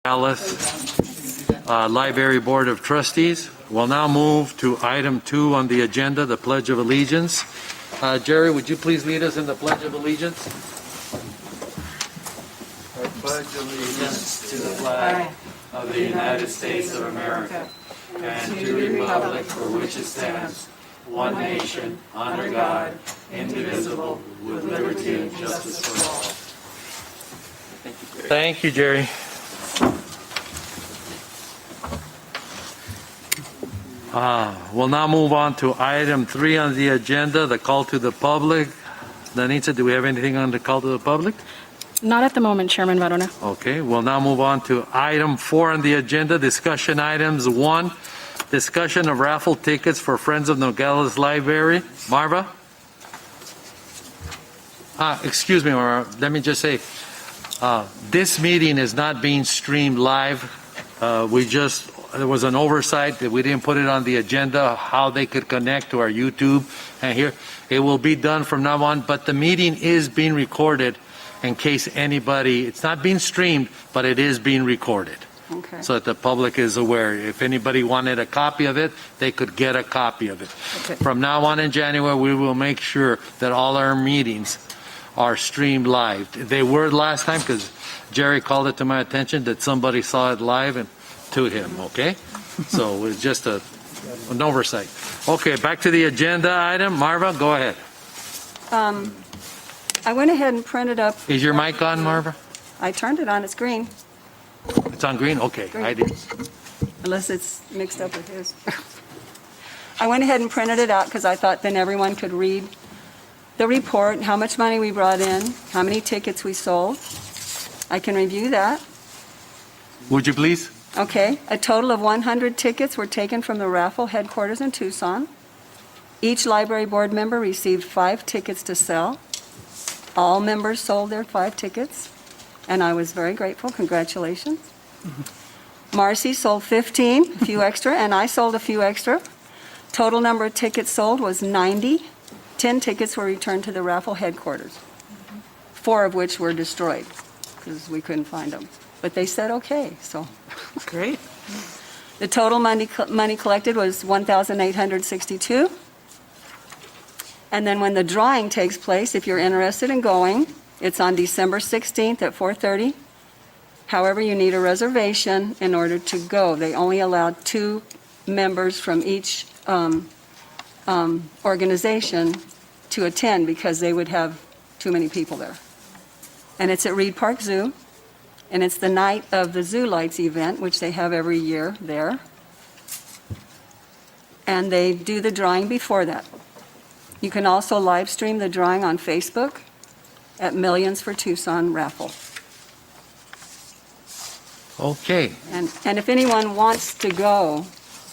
Nogales Library Board of Trustees. We'll now move to item 2 on the agenda, the Pledge of Allegiance. Jerry, would you please lead us in the Pledge of Allegiance? I pledge allegiance to the flag of the United States of America and to the republic for which it stands, one nation, under God, indivisible, with liberty and justice for all. Thank you, Jerry. We'll now move on to item 3 on the agenda, the call to the public. Danitza, do we have anything on the call to the public? Not at the moment, Chairman Varona. Okay, we'll now move on to item 4 on the agenda, discussion items. 1, discussion of raffle tickets for Friends of Nogales Library. Marva? Excuse me, Marva. Let me just say, this meeting is not being streamed live. There was an oversight that we didn't put it on the agenda, how they could connect to our YouTube and here. It will be done from now on, but the meeting is being recorded in case anybody, it's not being streamed, but it is being recorded. Okay. So that the public is aware. If anybody wanted a copy of it, they could get a copy of it. Okay. From now on in January, we will make sure that all our meetings are streamed live. They were last time because Jerry called it to my attention that somebody saw it live and to him, okay? So it's just an oversight. Okay, back to the agenda item. Marva, go ahead. I went ahead and printed up. Is your mic on, Marva? I turned it on. It's green. It's on green? Okay, Green. I did. Unless it's mixed up with his. I went ahead and printed it out because I thought then everyone could read the report, how much money we brought in, how many tickets we sold. I can review that. Would you please? Okay, a total of 100 tickets were taken from the raffle headquarters in Tucson. Each library board member received 5 tickets to sell. All members sold their 5 tickets, and I was very grateful. Congratulations. Marcy sold 15, a few extra, and I sold a few extra. Total number of tickets sold was 90. 10 tickets were returned to the raffle headquarters, 4 of which were destroyed because we couldn't find them. But they said okay, so. Great. The total money collected was $1,862. And then when the drawing takes place, if you're interested in going, it's on December 16th at 4:30. However, you need a reservation in order to go. They only allowed 2 members from each organization to attend because they would have too many people there. And it's at Reed Park Zoo. And it's the night of the Zoo Lights event, which they have every year there. And they do the drawing before that. You can also live stream the drawing on Facebook at Millions for Tucson raffle. Okay. And if anyone wants to go,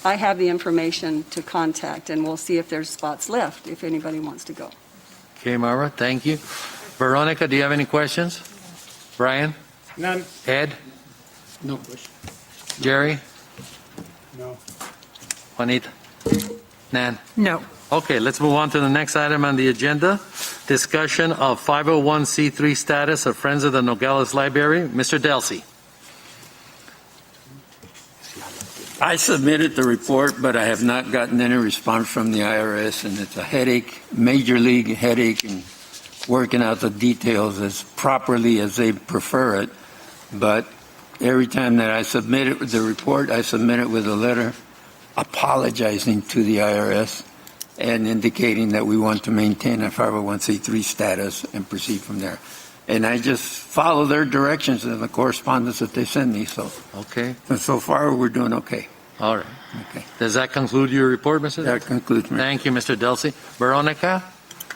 I have the information to contact, and we'll see if there's spots left, if anybody wants to go. Okay, Marva, thank you. Veronica, do you have any questions? Brian? None. Ed? No question. Jerry? No. Juanita? Nan? No. Okay, let's move on to the next item on the agenda. Discussion of 501c3 status of Friends of the Nogales Library. Mr. Delsey. I submitted the report, but I have not gotten any response from the IRS, and it's a headache, major league headache, and working out the details as properly as they prefer it. But every time that I submit it with the report, I submit it with a letter apologizing to the IRS and indicating that we want to maintain a 501c3 status and proceed from there. And I just follow their directions in the correspondence that they send me. So, Okay. and so far, we're doing okay. All right. Okay. Does that conclude your report, Mr. That concludes me. Thank you, Mr. Delsey. Veronica?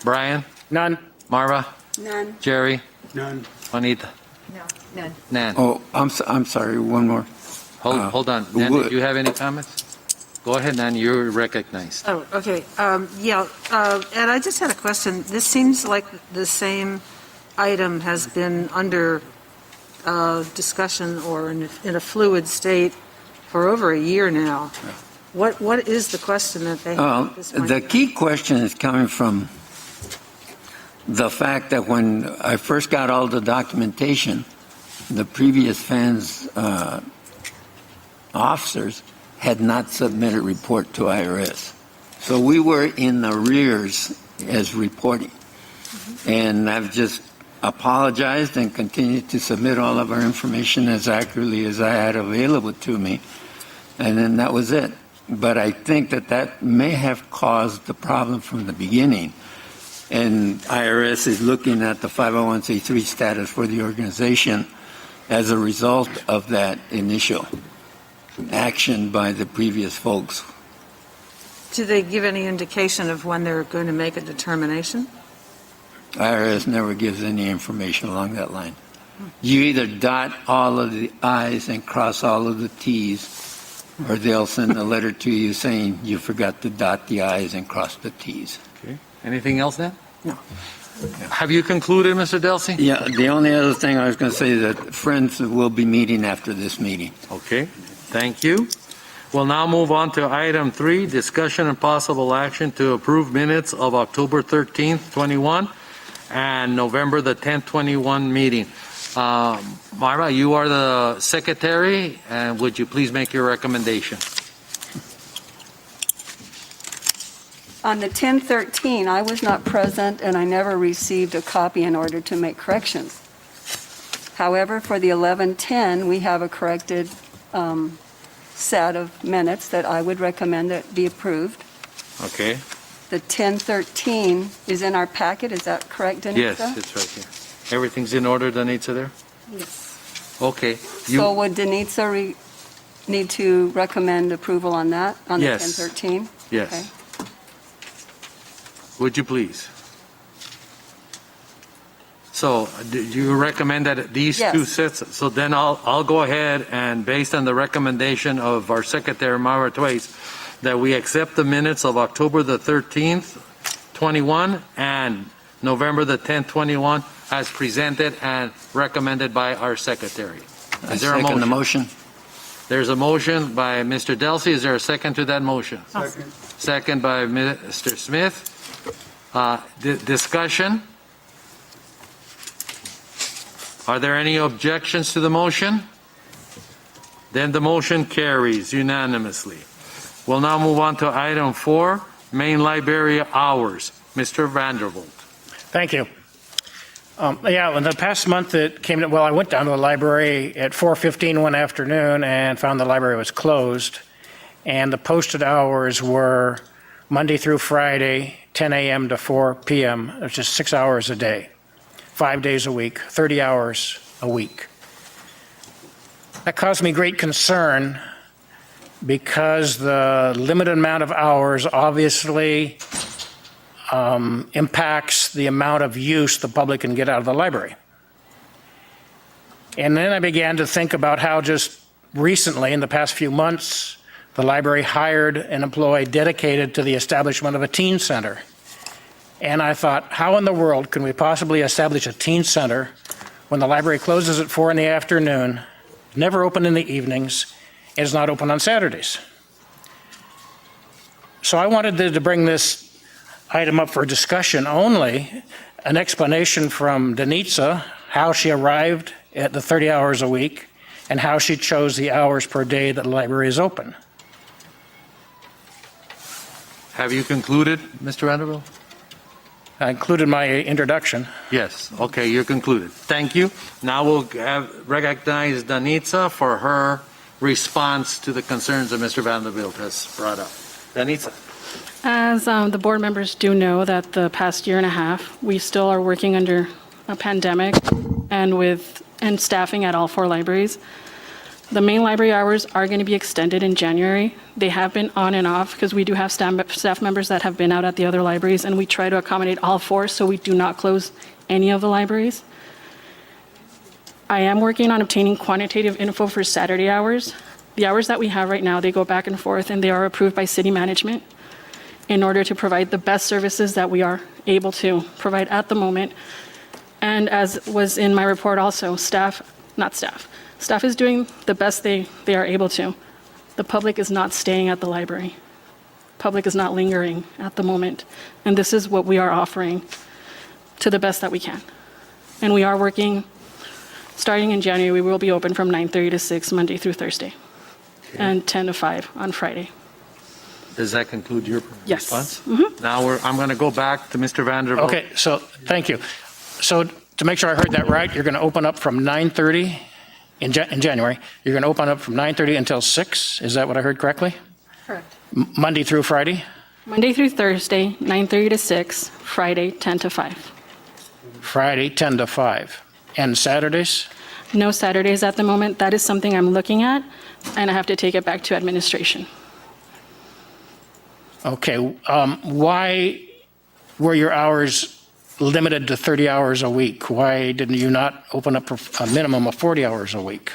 Brian? None. Marva? None. Jerry? None. Juanita? No. None. Nan? Oh, I'm sorry. One more. Hold on. Nan, do you have any comments? Go ahead, Nan. You're recognized. Oh, okay. And I just had a question. This seems like the same item has been under discussion or in a fluid state for over a year now. What is the question that they have at this point? The key question is coming from the fact that when I first got all the documentation, the previous fans officers had not submitted report to IRS. So we were in arrears as reporting. And I've just apologized and continued to submit all of our information as accurately as I had available to me. And then that was it. But I think that may have caused the problem from the beginning. And IRS is looking at the 501c3 status for the organization as a result of that initial action by the previous folks. Do they give any indication of when they're going to make a determination? IRS never gives any information along that line. You either dot all of the I's and cross all of the T's, or they'll send a letter to you saying you forgot to dot the I's and cross the T's. Okay. Anything else then? No. Have you concluded, Mr. Delsey? Yeah, the only other thing I was going to say is that Friends will be meeting after this meeting. Okay, thank you. We'll now move on to item 3, discussion and possible action to approve minutes of October 13th, 21, and November the 10th, 21 meeting. Myra, you are the secretary, and would you please make your recommendation? On the 10/13, I was not present and I never received a copy in order to make corrections. However, for the 11/10, we have a corrected set of minutes that I would recommend that be approved. Okay, The 10/13 is in our packet, is that correct, Denisa? yes, it's right here. Everything's in order, Danitza, there? Yes. Okay. So would Denisa need to recommend approval on that, on the Yes. 10/13? Yes. Okay. Would you please? So, do you recommend that these Yes. two sets? So then I'll go ahead and, based on the recommendation of our secretary, Myra Twace, that we accept the minutes of October the 13th, 21, and November the 10th, 21, as presented and recommended by our secretary. I Is there a second the motion? motion. There's a motion by Mr. Delsey. Is there a second to that motion? Second. Second by Mr. Smith. Discussion? Are there any objections to the motion? Then the motion carries unanimously. We'll now move on to item 4, main library hours. Mr. Vandervoort. Thank you. In the past month it came, well, I went down to the library at 4:15 one afternoon and found the library was closed. And the posted hours were Monday through Friday, 10 a.m. to 4 p.m., which is 6 hours a day, 5 days a week, 30 hours a week. That caused me great concern because the limited amount of hours obviously impacts the amount of use the public can get out of the library. And then I began to think about how just recently, in the past few months, the library hired an employee dedicated to the establishment of a teen center. And I thought, how in the world can we possibly establish a teen center when the library closes at 4 in the afternoon, never open in the evenings, and is not open on Saturdays? So I wanted to bring this item up for discussion only, an explanation from Denitza, how she arrived at the 30 hours a week, and how she chose the hours per day that the library is open. Have you concluded, Mr. Vanderbilt? I included my introduction. Yes. Okay, you're concluded. Thank you. Now we'll recognize Danitza for her response to the concerns that Mr. Vanderbilt has brought up. Danitza. As the board members do know, that the past year and a half, we still are working under a pandemic and staffing at all 4 libraries. The main library hours are going to be extended in January. They have been on and off because we do have staff members that have been out at the other libraries, and we try to accommodate all 4 so we do not close any of the libraries. I am working on obtaining quantitative info for Saturday hours. The hours that we have right now, they go back and forth, and they are approved by city management in order to provide the best services that we are able to provide at the moment. And as was in my report also, staff is doing the best they are able to. The public is not staying at the library. Public is not lingering at the moment. And this is what we are offering to the best that we can. And we are working Starting in January, we will be open from 9:30 to 6, Monday through Thursday, and 10 to 5 on Friday. Does that conclude your Yes. response? Now I'm going to go back to Mr. Vanderbilt. Okay, so, thank you. So to make sure I heard that right, you're going to open up from 9:30 in January. You're going to open up from 9:30 until 6? Is that what I heard correctly? Correct. Monday through Friday? Monday through Thursday, 9:30 to 6, Friday, 10 to 5. Friday, 10 to 5. And Saturdays? No Saturdays at the moment. That is something I'm looking at, and I have to take it back to administration. Okay, why were your hours limited to 30 hours a week? Why didn't you not open up for a minimum of 40 hours a week?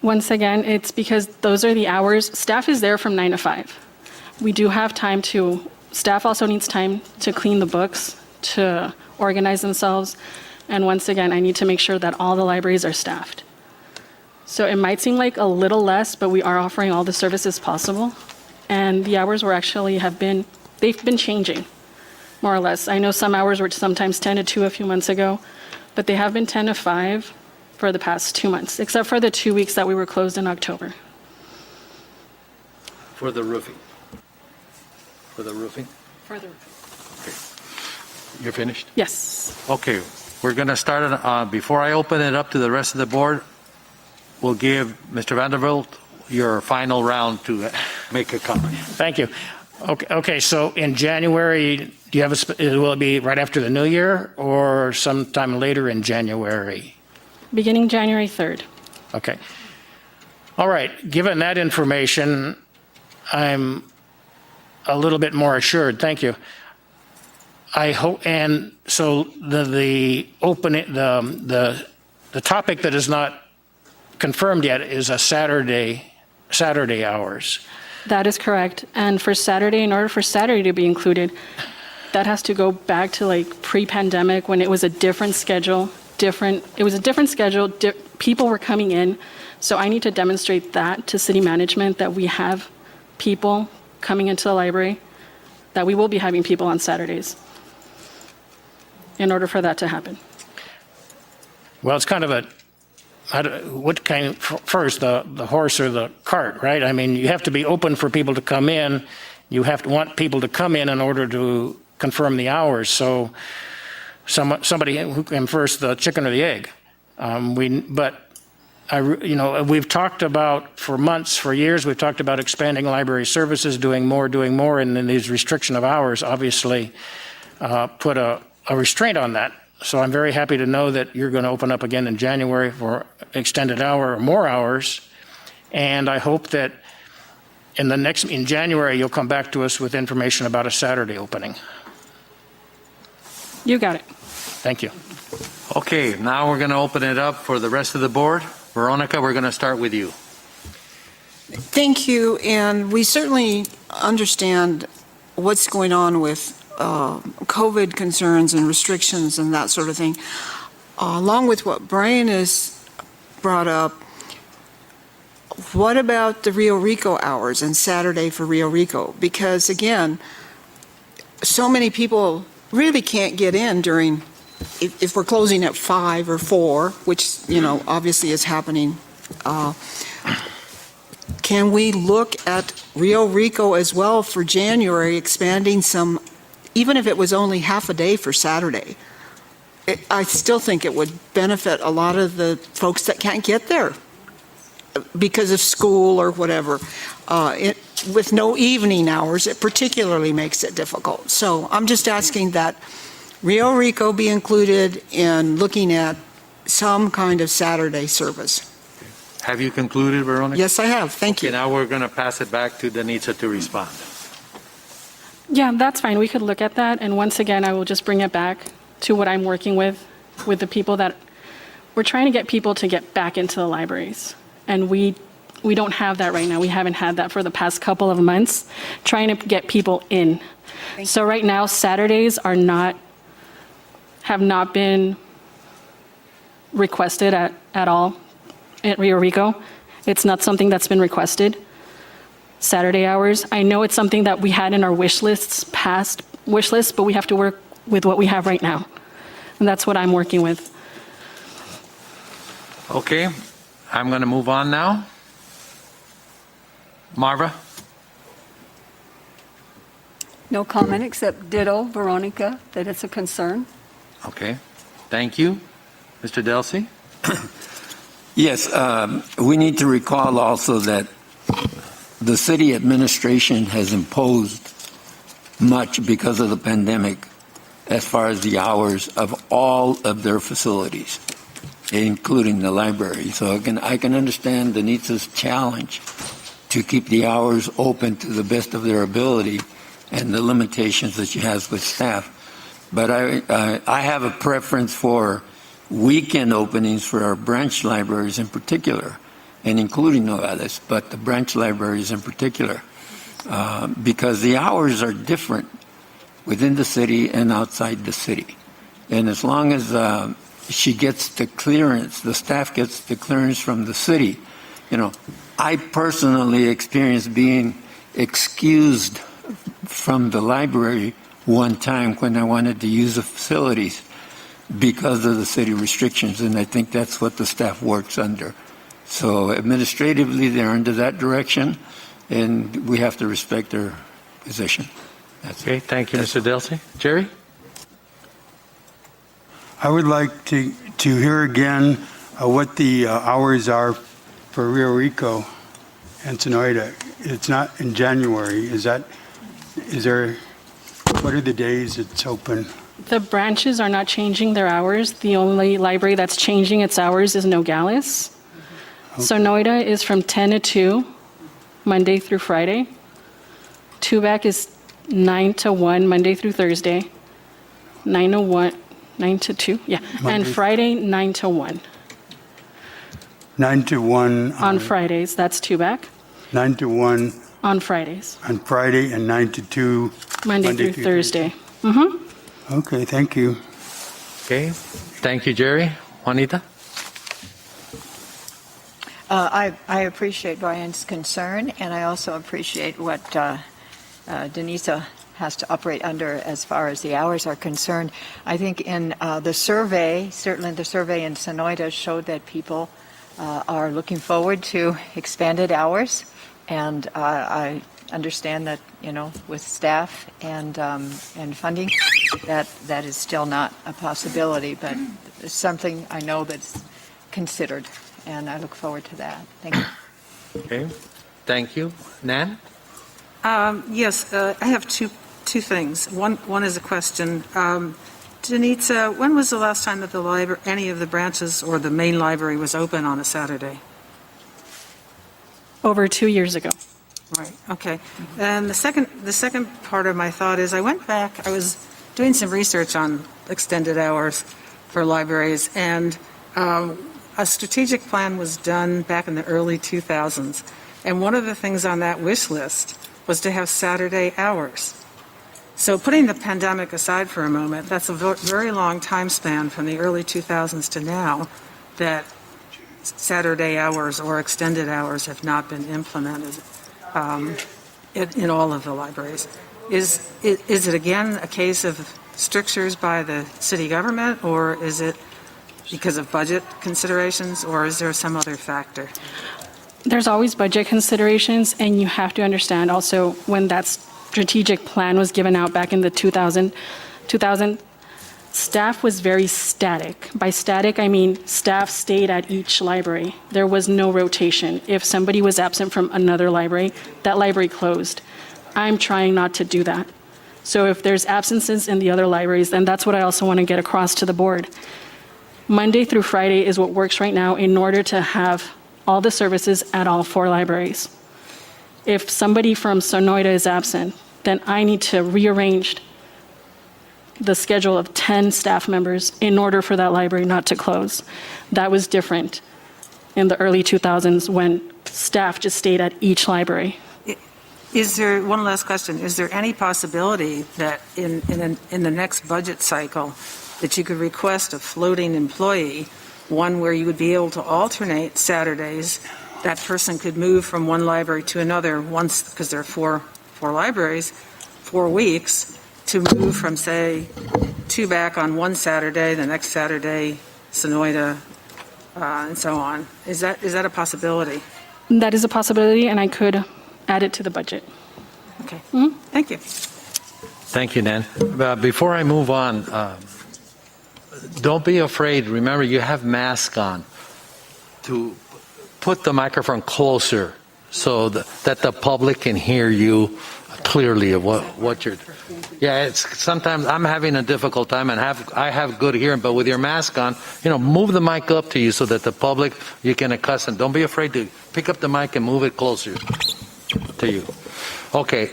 Once again, it's because those are the hours. Staff is there from 9 to 5. We do have time to, staff also needs time to clean the books, to organize themselves. And once again, I need to make sure that all the libraries are staffed. So it might seem like a little less, but we are offering all the services possible. And the hours were actually they've been changing, more or less. I know some hours were sometimes 10 to 2 a few months ago, but they have been 10 to 5 for the past 2 months, except for the 2 weeks that we were closed in October. For the roofing. For the roofing? For the You're finished? Yes. Okay, we're going to start, before I open it up to the rest of the board, we'll give Mr. Vanderbilt your final round to make a comment. Thank you. Okay, so in January, do you have will it be right after the new year or sometime later in January? Beginning January 3rd. Okay. All right, given that information, I'm a little bit more assured. Thank you. I hope, and so the topic that is not confirmed yet is a Saturday hours. That is correct. And for Saturday, in order for Saturday to be included, that has to go back to like pre-pandemic when it was a different schedule. People were coming in. So I need to demonstrate that to city management that we have people coming into the library, that we will be having people on Saturdays in order for that to happen. Well, it's kind of what came first, the horse or the cart, right? I mean, you have to be open for people to come in. You have to want people to come in order to confirm the hours. So somebody who came first, the chicken or the egg. We've talked about for months, for years, we've talked about expanding library services, doing more, and then these restriction of hours obviously put a restraint on that. So I'm very happy to know that you're going to open up again in January for extended hour or more hours. And I hope that in January, you'll come back to us with information about a Saturday opening. You got it. Thank you. Okay, now we're going to open it up for the rest of the board. Veronica, we're going to start with you. Thank you, and we certainly understand what's going on with COVID concerns and restrictions and that sort of thing. Along with what Brian has brought up, what about the Rio Rico hours and Saturday for Rio Rico? Because again, so many people really can't get in during, if we're closing at 5 or 4, which, obviously is happening. Can we look at Rio Rico as well for January, expanding some, even if it was only half a day for Saturday? I still think it would benefit a lot of the folks that can't get there because of school or whatever. With no evening hours, it particularly makes it difficult. So I'm just asking that Rio Rico be included in looking at some kind of Saturday service. Have you concluded, Veronica? Yes, I have. Thank you. Okay, now we're going to pass it back to Danitza to respond. Yeah, that's fine. We could look at that. And once again, I will just bring it back to what I'm working with the people that we're trying to get people to get back into the libraries. And we don't have that right now. We haven't had that for the past couple of months, trying to get people in. So right now, Saturdays have not been requested at all at Rio Rico. It's not something that's been requested. Saturday hours. I know it's something that we had in our past wish lists, but we have to work with what we have right now. And that's what I'm working with. Okay, I'm going to move on now. Marva? No comment except ditto, Veronica, that it's a concern. Okay, thank you. Mr. Delsey? Yes, we need to recall also that the city administration has imposed much because of the pandemic as far as the hours of all of their facilities, including the library. So I can understand Denitza's challenge to keep the hours open to the best of their ability and the limitations that she has with staff. But I have a preference for weekend openings for our branch libraries in particular, and including Nogales, but the branch libraries in particular, because the hours are different within the city and outside the city. And as long as she gets the clearance, the staff gets the clearance from the city, I personally experienced being excused from the library one time when I wanted to use the facilities because of the city restrictions, and I think that's what the staff works under. So administratively, they're under that direction, and we have to respect their position. That's Okay, thank you, Mr. Delsey. Jerry? I would like to hear again what the hours are for Rio Rico and Sonoita. It's not in January. What are the days it's open? The branches are not changing their hours. The only library that's changing its hours is Nogales. Sonoita is from 10 to 2, Monday through Friday. Tubac is 9 to 1, Monday through Thursday. 9 to 2, yeah. And Friday, 9 to 1. 9 to 1 On Fridays, that's Tubac. 9 to 1 On Fridays, on Friday and 9 to 2 Monday through Thursday. Mm-hmm. Okay, thank you. Okay, thank you, Jerry. Juanita? I appreciate Brian's concern, and I also appreciate what Denisa has to operate under as far as the hours are concerned. I think in the survey, certainly the survey in Sonoita showed that people are looking forward to expanded hours, and I understand that, with staff and funding, that is still not a possibility, but it's something I know that's considered, and I look forward to that. Thank you. Okay, thank you. Nan? Yes, I have two things. One is a question. Denitza, when was the last time that the library, any of the branches or the main library was open on a Saturday? Over 2 years ago. Right, okay. And the second part of my thought is I went back, I was doing some research on extended hours for libraries, and a strategic plan was done back in the early 2000s. And one of the things on that wish list was to have Saturday hours. So putting the pandemic aside for a moment, that's a very long time span from the early 2000s to now that Saturday hours or extended hours have not been implemented in all of the libraries. Is it again a case of strictures by the city government, or is it because of budget considerations, or is there some other factor? There's always budget considerations, and you have to understand also when that strategic plan was given out back in the 2000, staff was very static. By static, I mean staff stayed at each library. There was no rotation. If somebody was absent from another library, that library closed. I'm trying not to do that. So if there's absences in the other libraries, then that's what I also want to get across to the board. Monday through Friday is what works right now in order to have all the services at all 4 libraries. If somebody from Sonoita is absent, then I need to rearrange the schedule of 10 staff members in order for that library not to close. That was different in the early 2000s when staff just stayed at each library. Is there, one last question, is there any possibility that in the next budget cycle that you could request a floating employee, one where you would be able to alternate Saturdays, that person could move from one library to another once, because there are four libraries, 4 weeks, to move from, say, two back on one Saturday, the next Saturday, Sonoyta, and so on. Is that a possibility? That is a possibility, and I could add it to the budget. Okay. Mhm. Thank you. Thank you, Nan. Before I move on, don't be afraid. Remember, you have masks on. To put the microphone closer so that the public can hear you clearly of what you're. Yeah, it's sometimes I'm having a difficult time and I have good hearing, but with your mask on, move the mic up to you so that the public you can accustom. Don't be afraid to pick up the mic and move it closer to you. Okay.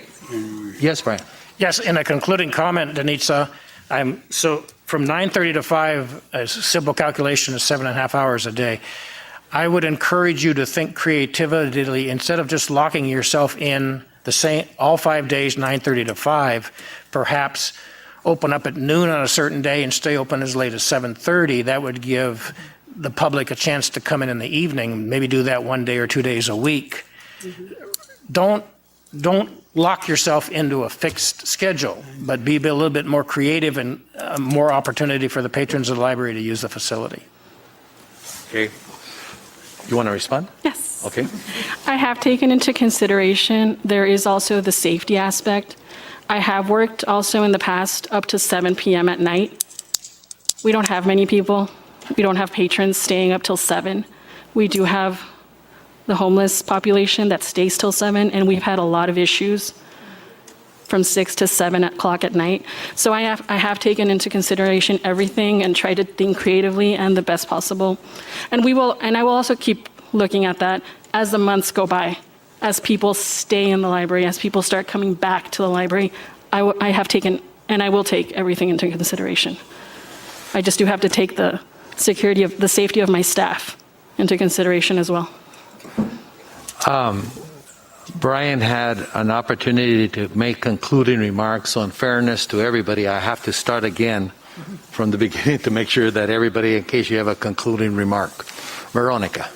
Yes, Brian. Yes, in a concluding comment, Denitza, so from 9:30 to 5, a simple calculation is 7.5 hours a day. I would encourage you to think creatively instead of just locking yourself in the same all 5 days, 9:30 to 5. Perhaps open up at noon on a certain day and stay open as late as 7:30. That would give the public a chance to come in the evening. Maybe do that 1 day or 2 days a week. Don't lock yourself into a fixed schedule, but be a little bit more creative and more opportunity for the patrons of the library to use the facility. Okay. You want to respond? Yes. Okay. I have taken into consideration, there is also the safety aspect. I have worked also in the past up to 7 p.m. at night. We don't have many people. We don't have patrons staying up till 7. We do have the homeless population that stays till 7, and we've had a lot of issues from 6 to 7 o'clock at night. So I have taken into consideration everything and tried to think creatively and the best possible. And I will also keep looking at that as the months go by, as people stay in the library, as people start coming back to the library. I have taken, and I will take everything into consideration. I just do have to take the safety of my staff into consideration as well. Brian had an opportunity to make concluding remarks. So in fairness to everybody, I have to start again from the beginning to make sure that everybody, in case you have a concluding remark. Veronica.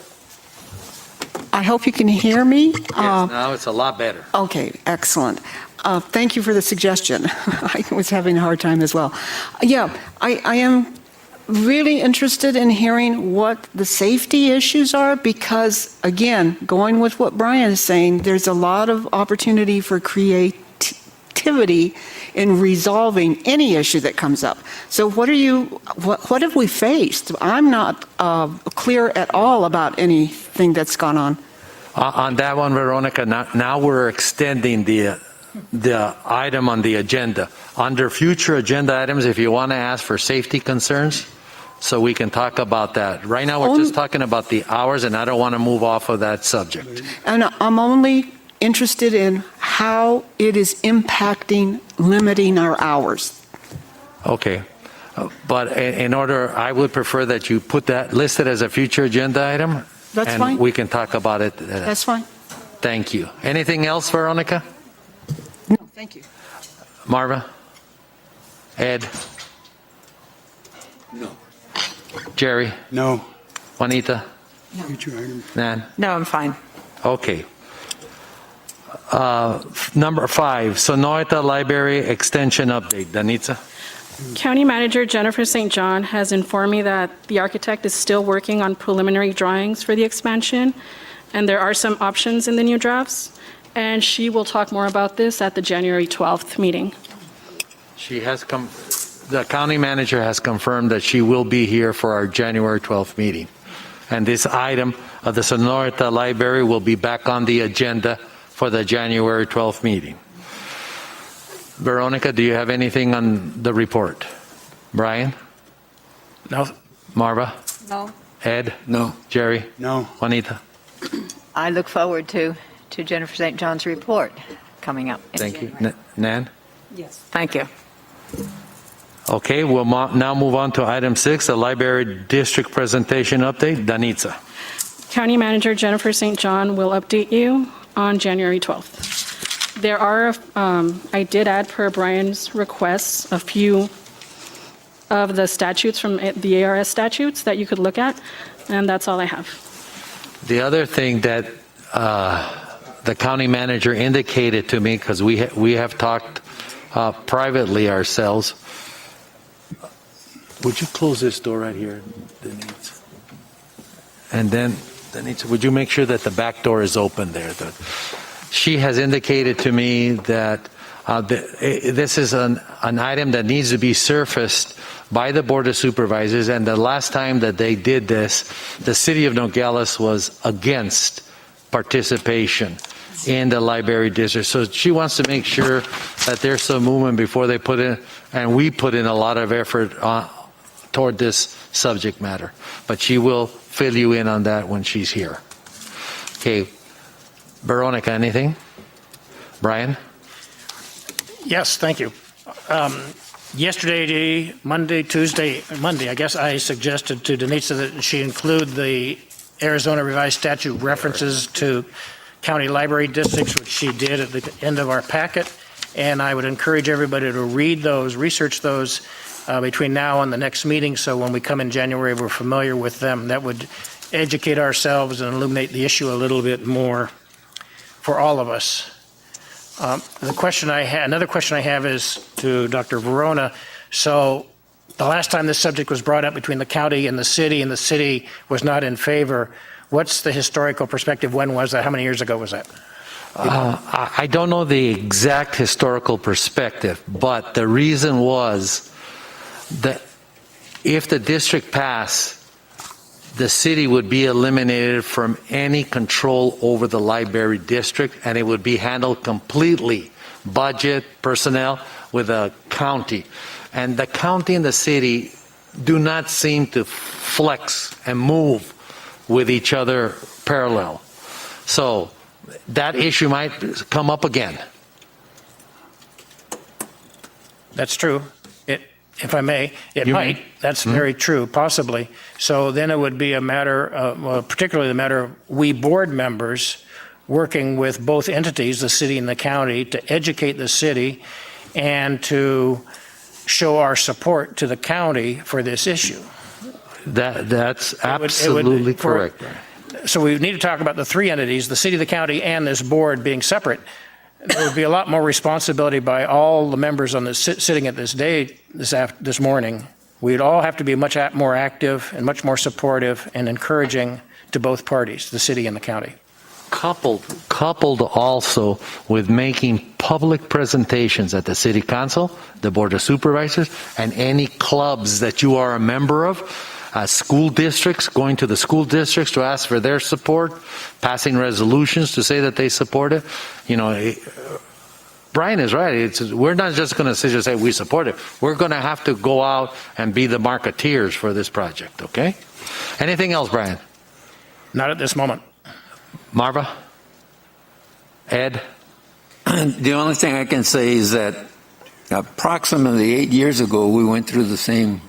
I hope you can hear me. Yes, now it's a lot better. Okay, excellent. Thank you for the suggestion. I was having a hard time as well. Yeah, I am really interested in hearing what the safety issues are because, again, going with what Brian is saying, there's a lot of opportunity for creativity in resolving any issue that comes up. So what have we faced? I'm not clear at all about anything that's gone on. On that one, Veronica, now we're extending the item on the agenda. Under future agenda items, if you want to ask for safety concerns, so we can talk about that. Right now, we're just talking about the hours, and I don't want to move off of that subject. And I'm only interested in how it is impacting limiting our hours. Okay. But in order, I would prefer that you put that listed as a future agenda item. That's and fine. We can talk about it. That's fine. Thank you. Anything else, Veronica? No, thank you. Marva? Ed? No. Jerry? No. Juanita? Future item. Nan? No, I'm fine. Okay. Number 5, Sonoyta Library Extension Update. Danitza? County Manager Jennifer St. John has informed me that the architect is still working on preliminary drawings for the expansion, and there are some options in the new drafts, and she will talk more about this at the January 12th meeting. The county manager has confirmed that she will be here for our January 12th meeting. And this item of the Sonoyta Library will be back on the agenda for the January 12th meeting. Veronica, do you have anything on the report? Brian? No. Marva? No. Ed? No. Jerry? No. Juanita? I look forward to Jennifer St. John's report coming up. in Thank you. January. Nan? Yes. Thank you. Okay, we'll now move on to item 6, the library district presentation update. Danitza. County Manager Jennifer St. John will update you on January 12th. There are, I did add per Brian's requests, a few of the statutes from the ARS statutes that you could look at, and that's all I have. The other thing that the county manager indicated to me, because we have talked privately ourselves, Would you close this door right here, Denise? And then, Denise, would you make sure that the back door is open there? She has indicated to me that this is an item that needs to be surfaced by the Board of Supervisors, and the last time that they did this, the city of Nogales was against participation in the library district. So she wants to make sure that there's some movement before they put in, and we put in a lot of effort toward this subject matter. But she will fill you in on that when she's here. Okay, Veronica, anything? Brian? Yes, thank you. Yesterday, Monday, I guess, I suggested to Denisa that she include the Arizona Revised Statute references to county library districts, which she did at the end of our packet. And I would encourage everybody to read those, research those between now and the next meeting, so when we come in January, we're familiar with them. That would educate ourselves and illuminate the issue a little bit more for all of us. Another question I have is to Dr. Verona. So the last time this subject was brought up between the county and the city was not in favor. What's the historical perspective? When was that? How many years ago was that? I don't know the exact historical perspective, but the reason was that if the district passed, the city would be eliminated from any control over the library district, and it would be handled completely, budget, personnel, with the county. And the county and the city do not seem to flex and move with each other parallel. So that issue might come up again. That's true. If I may, it might. That's very true, possibly. So then it would be a matter of, well, particularly the matter of we board members working with both entities, the city and the county, to educate the city and to show our support to the county for this issue. That's absolutely correct. So we need to talk about the three entities, the city, the county, and this board being separate. There would be a lot more responsibility by all the members on this sitting at this morning. We'd all have to be much more active and much more supportive and encouraging to both parties, the city and the county. Coupled also with making public presentations at the city council, the board of supervisors, and any clubs that you are a member of, school districts, going to the school districts to ask for their support, passing resolutions to say that they support it. You know, Brian is right. We're not just going to say we support it. We're going to have to go out and be the marketeers for this project, okay? Anything else, Brian? Not at this moment. Marva? Ed? The only thing I can say is that approximately 8 years ago, we went through the same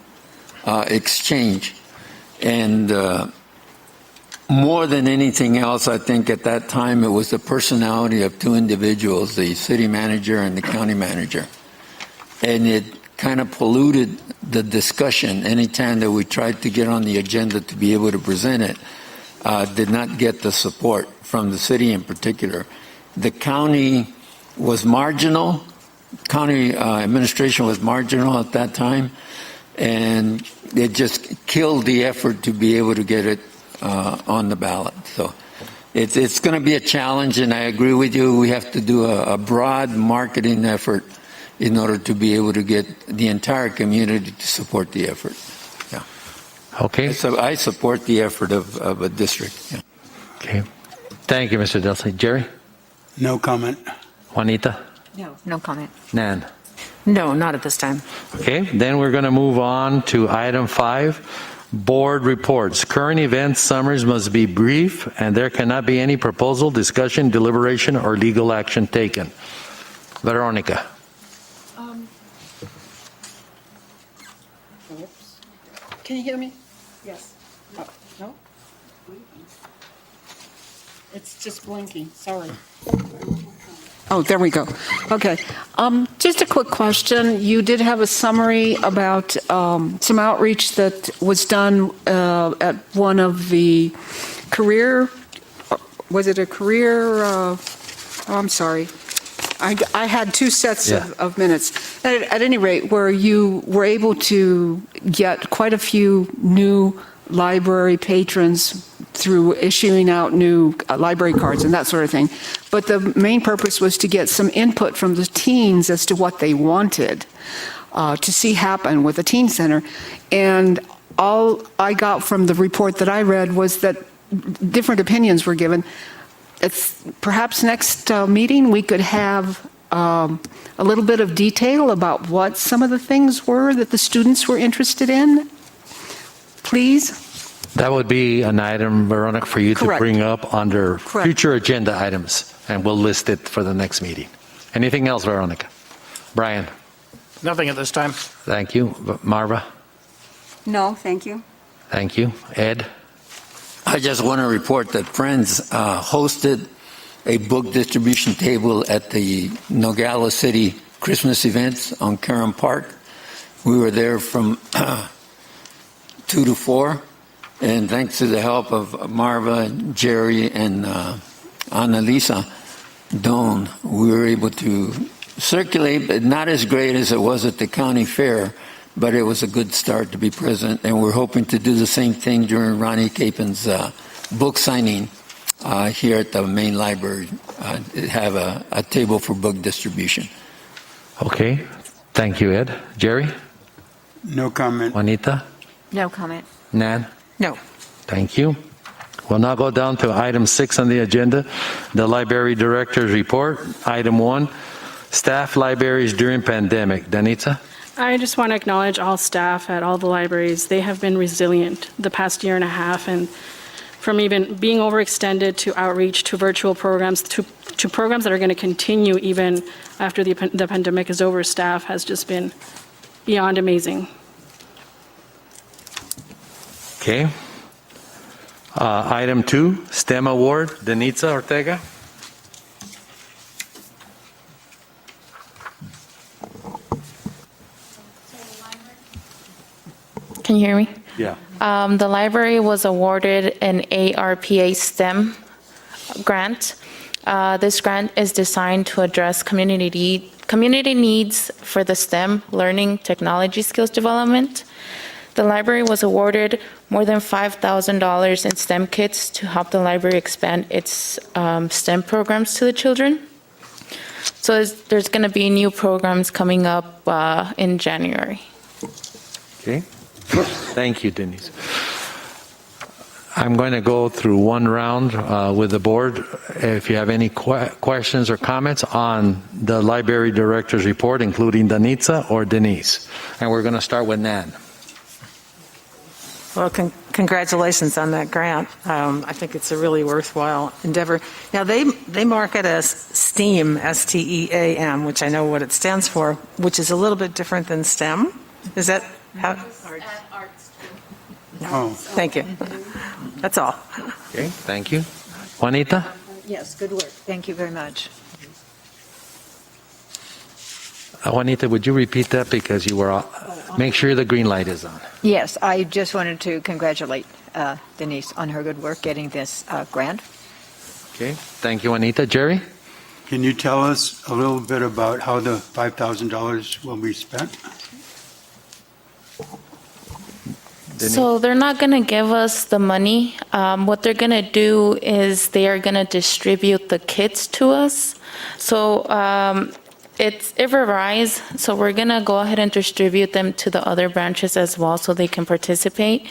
exchange. And more than anything else, I think at that time it was the personality of two individuals, the city manager and the county manager. And it kind of polluted the discussion. Anytime that we tried to get on the agenda to be able to present it, did not get the support from the city in particular. The county was marginal. County administration was marginal at that time. And it just killed the effort to be able to get it on the ballot. So it's going to be a challenge, and I agree with you. We have to do a broad marketing effort in order to be able to get the entire community to support the effort. Yeah. Okay. So I support the effort of a district. Yeah. Okay. Thank you, Mr. Delcy. Jerry? No comment. Juanita? No comment. Nan? No, not at this time. Okay, then we're going to move on to item 5, board reports. Current event summaries must be brief, and there cannot be any proposal, discussion, deliberation, or legal action taken. Veronica. Can you hear me? Yes. Oh, no? It's just blinking, sorry. Oh, there we go. Okay. Just a quick question. You did have a summary about some outreach that was done at one of the career, was it a career, I'm sorry. I had two sets Yeah. of minutes. At any rate, where you were able to get quite a few new library patrons through issuing out new library cards and that sort of thing. But the main purpose was to get some input from the teens as to what they wanted to see happen with the teen center. And all I got from the report that I read was that different opinions were given. It's perhaps next meeting we could have a little bit of detail about what some of the things were that the students were interested in. Please. That would be an item, Veronica, for you to Correct. bring up under Correct. future agenda items, and we'll list it for the next meeting. Anything else, Veronica? Brian? Nothing at this time. Thank you. Marva? No, thank you. Thank you. Ed? I just want to report that Friends hosted a book distribution table at the Nogales City Christmas events on Caron Park. We were there from 2 to 4, and thanks to the help of Marva, Jerry, and Annalisa Doan, we were able to circulate, but not as great as it was at the county fair, but it was a good start to be present, and we're hoping to do the same thing during Ronnie Capen's book signing here at the main library, have a table for book distribution. Okay. Thank you, Ed. Jerry? No comment. Juanita? No comment. Nan? No. Thank you. We'll now go down to item 6 on the agenda, the library director's report. Item 1, staff libraries during pandemic. Danitza? I just want to acknowledge all staff at all the libraries. They have been resilient the past year and a half, and from even being overextended to outreach to virtual programs to programs that are going to continue even after the pandemic is over, staff has just been beyond amazing. Okay. Item 2, STEM award. Danitza Ortega? Can you hear me? Yeah. The library was awarded an ARPA STEM grant. This grant is designed to address community needs for the STEM learning technology skills development. The library was awarded more than $5,000 in STEM kits to help the library expand its STEM programs to the children. So there's going to be new programs coming up in January. Okay. Thank you, Denise. I'm going to go through one round with the board. If you have any questions or comments on the library director's report, including Danitza or Denise. And we're going to start with Nan. Well, congratulations on that grant. I think it's a really worthwhile endeavor. Now, they mark it as STEAM, S-T-E-A-M, which I know what it stands for, which is a little bit different than STEM. Is that how? Oh, Thank you. That's all. Okay, thank you. Juanita? Yes, good work. Thank you very much. Juanita, would you repeat that because you were, make sure the green light is on. Yes, I just wanted to congratulate Denise on her good work getting this grant. Okay, thank you, Juanita. Jerry? can you tell us a little bit about how the $5,000 will be spent? Denise? So they're not going to give us the money. What they're going to do is they are going to distribute the kits to us. So it varies. So we're going to go ahead and distribute them to the other branches as well so they can participate.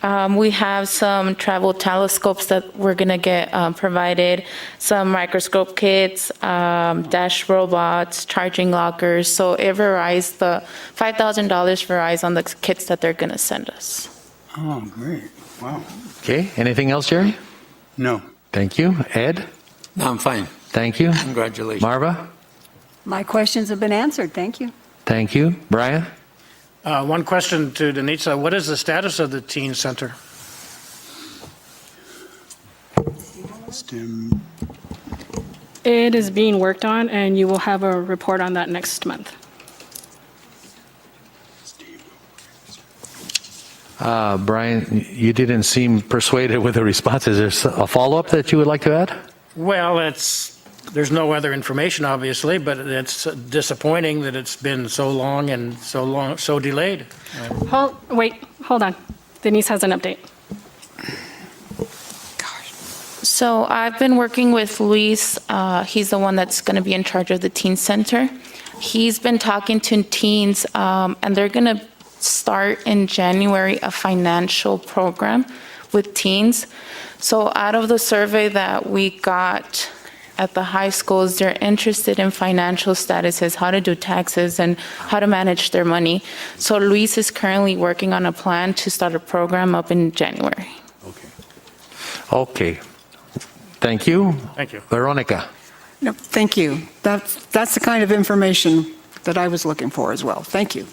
We have some travel telescopes that we're going to get provided, some microscope kits, dash robots, charging lockers. So it varies. The $5,000 varies on the kits that they're going to send us. Oh, great. Wow. Okay, anything else, Jerry? No. Thank you. Ed? No, I'm fine. Thank you. Congratulations. Marva? My questions have been answered. Thank you. Thank you. Brian? One question to Denitza. What is the status of the teen center? STEM. It is being worked on, and you will have a report on that next month. Brian, you didn't seem persuaded with the response. Is there a follow-up that you would like to add? Well, it's there's no other information, obviously, but it's disappointing that it's been so long and so delayed. Hold on. Denise has an update. So I've been working with Luis. He's the one that's going to be in charge of the teen center. He's been talking to teens, and they're going to start in January a financial program with teens. So out of the survey that we got at the high schools, they're interested in financial statuses, how to do taxes, and how to manage their money. So Luis is currently working on a plan to start a program up in January. Okay. Thank you. Thank you. Veronica. No, thank you. That's the kind of information that I was looking for as well. Thank you.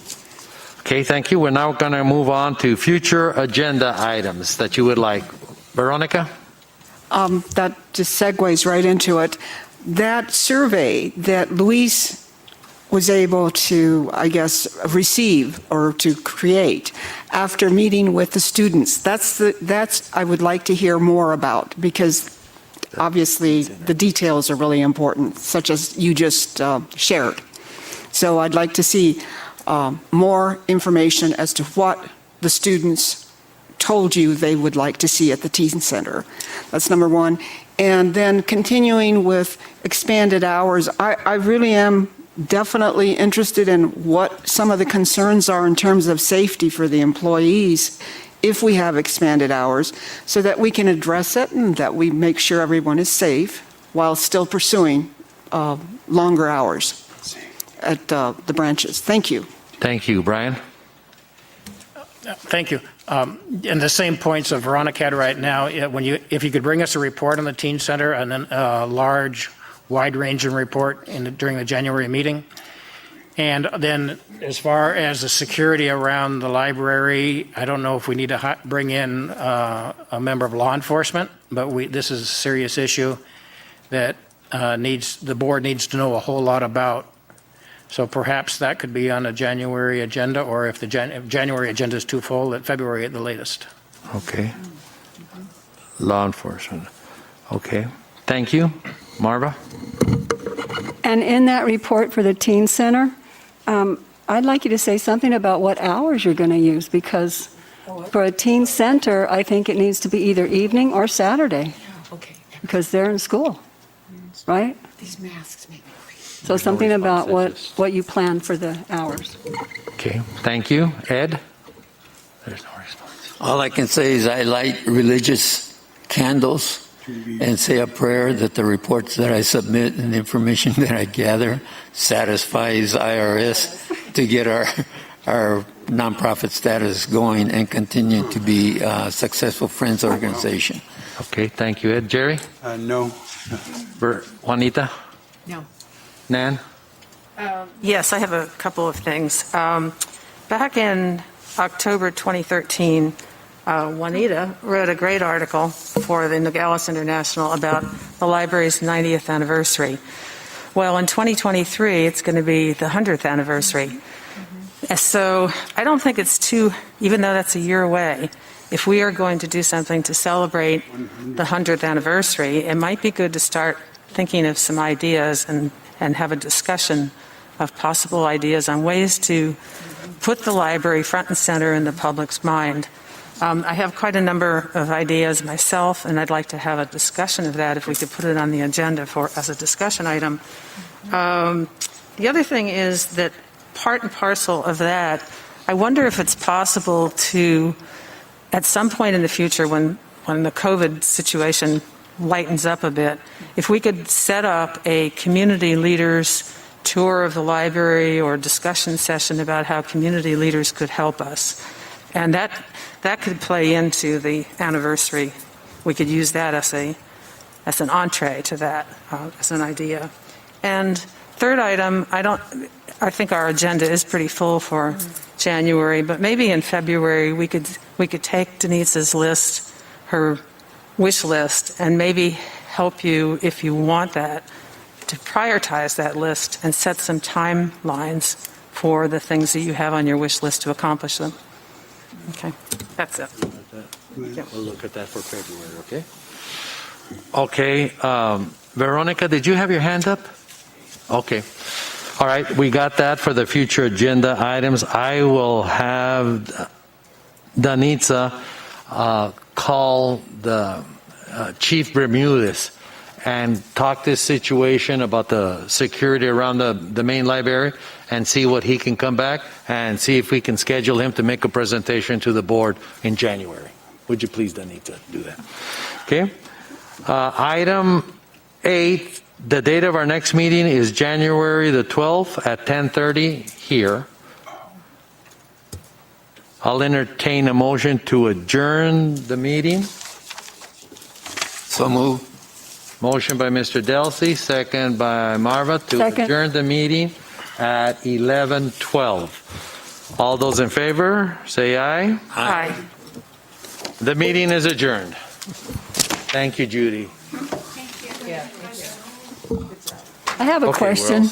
Okay, thank you. We're now going to move on to future agenda items that you would like. Veronica? That just segues right into it. That survey that Luis was able to, I guess, receive or to create after meeting with the students, that's I would like to hear more about, because obviously the details are really important, such as you just shared. So I'd like to see more information as to what the students told you they would like to see at the teen center. That's number one. And then continuing with expanded hours, I really am definitely interested in what some of the concerns are in terms of safety for the employees if we have expanded hours, so that we can address it and that we make sure everyone is safe while still pursuing longer hours at the branches. Thank you. Thank you. Brian? Thank you. And the same points that Veronica had right now, if you could bring us a report on the teen center and then a large, wide-ranging report during the January meeting. And then as far as the security around the library, I don't know if we need to bring in a member of law enforcement, but this is a serious issue that the board needs to know a whole lot about. So perhaps that could be on a January agenda, or if the January agenda is too full, at February at the latest. Okay. Law enforcement. Okay. Thank you. Marva? And in that report for the teen center, I'd like you to say something about what hours you're going to use, because for a teen center, I think it needs to be either evening or Saturday, because they're in school, right? These masks make me crazy. So something about what you plan for the hours. Okay. Thank you. Ed? There's no response. All I can say is I light religious candles and say a prayer that the reports that I submit and information that I gather satisfies IRS to get our nonprofit status going and continue to be a successful Friends organization. Okay. Thank you, Ed. Jerry? No. Juanita? No. Nan? Yes, I have a couple of things. Back in October 2013, Juanita wrote a great article for the Nogales International about the library's 90th anniversary. Well, in 2023, it's going to be the 100th anniversary. So I don't think it's too, even though that's a year away, if we are going to do something to celebrate the 100th anniversary, it might be good to start thinking of some ideas and have a discussion of possible ideas on ways to put the library front and center in the public's mind. I have quite a number of ideas myself, and I'd like to have a discussion of that if we could put it on the agenda as a discussion item. The other thing is that part and parcel of that, I wonder if it's possible to, at some point in the future when the COVID situation lightens up a bit, if we could set up a community leaders tour of the library or discussion session about how community leaders could help us. And that could play into the anniversary. We could use that as an entree to that, as an idea. And third item, I think our agenda is pretty full for January, but maybe in February we could take Denise's list, her wish list, and maybe help you, if you want that, to prioritize that list and set some timelines for the things that you have on your wish list to accomplish them. Okay, that's it. We'll look at that for February, okay? Okay, Veronica, did you have your hand up? Okay. All right, we got that for the future agenda items. I will have Danitza call the Chief Bermudez and talk this situation about the security around the main library and see what he can come back and see if we can schedule him to make a presentation to the board in January. Would you please, Danitza, do that? Okay. Item 8, the date of our next meeting is January the 12th at 10:30 here. I'll entertain a motion to adjourn the meeting. So move. Motion by Mr. Delsey, second by Marva to Second. adjourn the meeting at 11:12. All those in favor, say aye. Aye. The meeting is adjourned. Thank you, Judy. I have a Okay, we're all question.